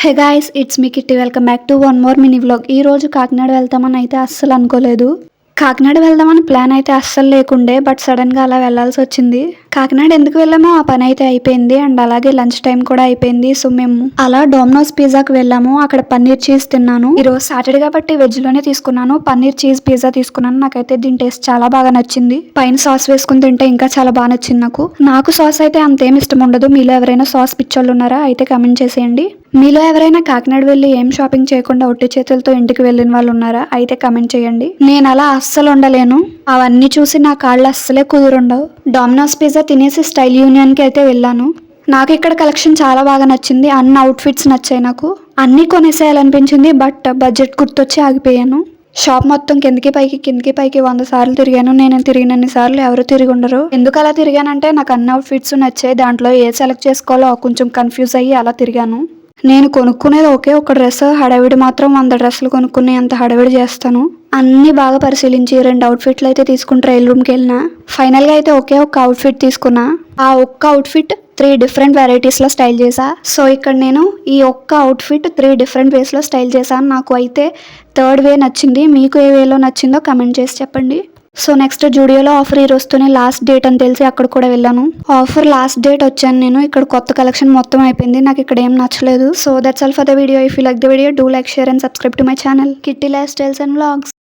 Hey guys, it's me kitty. Welcome back to one more mini vlog. ఈ రోజు కాకినాడ వెళ్తామని అయితే అస్సలు అనుకోలేదు. కాకినాడ వెళ్దామని ప్లాన్ అయితే అస్సలు లేకుండే, బట్ సడన్ గా అలా వెళ్లాల్సి వచ్చింది. కాకినాడ ఎందుకు వెళ్ళామో ఆ పని అయితే అయిపోయింది, అండ్ అలాగే లంచ్ టైం కూడా అయిపోయింది. సో మేము అలా డొమినోస్ పిజ్జాకి వెళ్ళాము. అక్కడ పన్నీర్ చీజ్ తిన్నాను. ఈ రోజు సాటర్డే కాబట్టి వెజ్ లోనే తీసుకున్నాను. పన్నీర్ చీజ్ పిజ్జా తీసుకున్నాను. నాకైతే దీని టేస్ట్ చాలా బాగా నచ్చింది. పైన సాస్ వేసుకుని తింటే ఇంకా చాలా బాగా నచ్చింది నాకు సాస్ అయితే అంతేం ఇష్టం ఉండదు. మీలో ఎవరైనా సాస్ పిచ్చోళ్ళు ఉన్నారా అయితే కమెంట్ చేసేయండి. మీలో ఎవరైనా కాకినాడ వెళ్ళి ఏం షాపింగ్ చేయకుండా ఒట్టి చేతులతో ఇంటికి వెళ్ళిన వాళ్ళు ఉన్నారా అయితే కమెంట్ చేయండి. నేను అలా అస్సలు ఉండలేను. అవన్నీ చూసి నా కాళ్ళు అస్సలే కుదురుండవు. డామినోస్ పిజ్జా తినేసి స్టైల్ యూనియన్ కి అయితే వెళ్ళాను. నాకు ఇక్కడ కలెక్షన్ చాలా బాగా నచ్చింది. అన్ని అవుట్ ఫిట్స్ నచ్చాయి. నాకు అన్ని కొనేసేయాలనిపించింది, బట్ బడ్జెట్ గుర్తొచ్చి ఆగిపోయాను. షాప్ మొత్తం కిందకి పైకి 100 సార్లు తిరిగాను. నేను తిరిగినన్ని సార్లు ఎవరు తిరిగి ఉండరు. ఎందుకు అలా తిరిగానంటే నాకు అన్ని అవుట్ ఫిట్స్ నచ్చాయి. దాంట్లో ఏ సెలెక్ట్ చేసుకోవాలో కొంచెం కన్ఫ్యూజ్ అయ్యి అలా తిరిగాను. నేను కొనుక్కునేది ఒకే ఒక డ్రెస్, హడావిడి మాత్రం 100 డ్రెస్సులు కొనుక్కునే అంత హడావిడి చేస్తాను. అన్ని బాగా పరిశీలించి 2 అవుట్ఫిట్లు అయితే తీసుకుని ట్రయల్ రూమ్కి వెళ్ళిన. ఫైనల్గా అయితే ఒకే ఒక అవుట్ఫిట్ తీసుకున్నా. ఆ ఒక్క అవుట్ఫిట్ 3 డిఫరెంట్ వెరైటీస్లో స్టైల్ చేశా. సో ఇక్కడ నేను ఈ ఒక్క అవుట్ఫిట్ 3 డిఫరెంట్ వేస్లో స్టైల్ చేశాను. నాకు అయితే థర్డ్ వే నచ్చింది. మీకు ఏ వేలో నచ్చిందో కమెంట్ చేసి చెప్పండి. సో నెక్స్ట్ జూడియోలో ఆఫర్ ఈ రోజుతోనే లాస్ట్ డేట్ అని తెలిసి అక్కడ కూడా వెళ్ళాను. ఆఫర్ లాస్ట్ డేట్ వచ్చాను నేను. ఇక్కడ కొత్త కలెక్షన్ మొత్తం అయిపోయింది. నాకు ఇక్కడ ఏం నచ్చలేదు. So that's all for the video. If you like the video, do like, share and subscribe to my channel kitty life styles and vlogs.